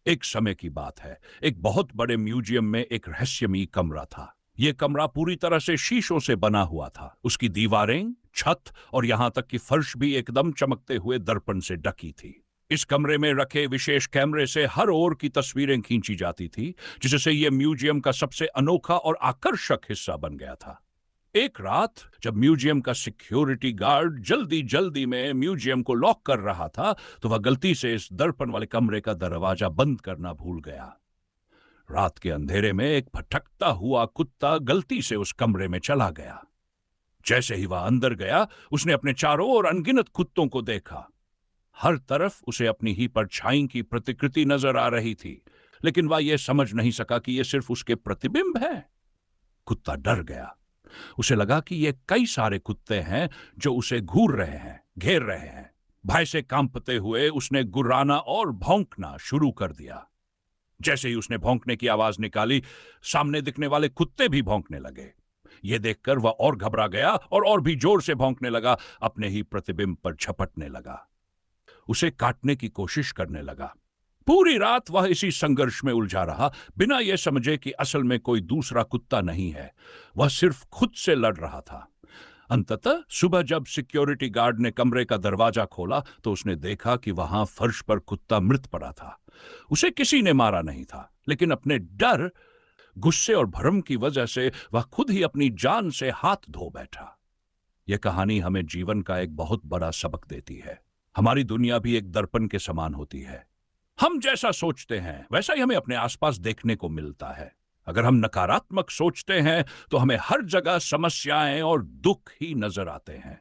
एक समय की बात है। एक बहुत बड़े म्यूजियम में एक रहस्यमयी कमरा था। यह कमरा पूरी तरह से शीशों से बना हुआ था। उसकी दीवारें, छत और यहां तक कि फर्श भी एकदम चमकते हुए दर्पण से ढकी थी। इस कमरे में रखे विशेष कैमरे से हर ओर की तस्वीरें खींची जाती थी, जिससे यह म्यूजियम का सबसे अनोखा और आकर्षक हिस्सा बन गया था। एक रात जब म्यूजियम का सिक्योरिटी गार्ड जल्दी जल्दी में म्यूजियम को लॉक कर रहा था, तो वह गलती से इस दर्पण वाले कमरे का दरवाजा बंद करना भूल गया। रात के अंधेरे में एक भटकता हुआ कुत्ता गलती से उस कमरे में चला गया। जैसे ही वह अंदर गया, उसने अपने चारों ओर अनगिनत कुत्तों को देखा। हर तरफ उसे अपनी ही परछाई की प्रतिकृति नजर आ रही थी, लेकिन वह यह समझ नहीं सका कि यह सिर्फ उसके प्रतिबिंब है। कुत्ता डर गया। उसे लगा कि ये कई सारे कुत्ते हैं जो उसे घूर रहे हैं, घेर रहे हैं। भय से कांपते हुए उसने गुर्राना और भौंकना शुरू कर दिया। जैसे ही उसने भौंकने की आवाज निकाली, सामने दिखने वाले कुत्ते भी भौंकने लगे। यह देखकर वह और घबरा गया और भी जोर से भौंकने लगा, अपने ही प्रतिबिंब पर झपटने लगा, उसे काटने की कोशिश करने लगा। पूरी रात वह इसी संघर्ष में उलझा रहा, बिना यह समझे कि असल में कोई दूसरा कुत्ता नहीं है, वह सिर्फ खुद से लड़ रहा था। अंततः सुबह जब सिक्योरिटी गार्ड ने कमरे का दरवाजा खोला, तो उसने देखा कि वहां फर्श पर कुत्ता मृत पड़ा था। उसे किसी ने मारा नहीं था, लेकिन अपने डर, गुस्से और भ्रम की वजह से वह खुद ही अपनी जान से हाथ धो बैठा। यह कहानी हमें जीवन का एक बहुत बड़ा सबक देती है। हमारी दुनिया भी एक दर्पण के समान होती है। हम जैसा सोचते हैं वैसा ही हमें अपने आसपास देखने को मिलता है। अगर हम नकारात्मक सोचते हैं तो हमें हर जगह समस्याएं और दुख ही नजर आते हैं।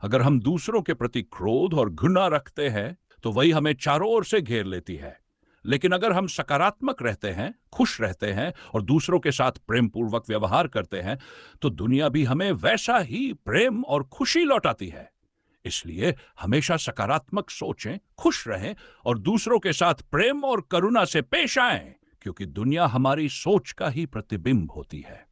अगर हम दूसरों के प्रति क्रोध और घृणा रखते हैं तो वही हमें चारों ओर से घेर लेती है। लेकिन अगर हम सकारात्मक रहते हैं, खुश रहते हैं और दूसरों के साथ प्रेम पूर्वक व्यवहार करते हैं, तो दुनिया भी हमें वैसा ही प्रेम और खुशी लौटाती है। इसलिए हमेशा सकारात्मक सोचें, खुश रहें और दूसरों के साथ प्रेम और करुणा से पेश आएं, क्योंकि दुनिया हमारी सोच का ही प्रतिबिंब होती है।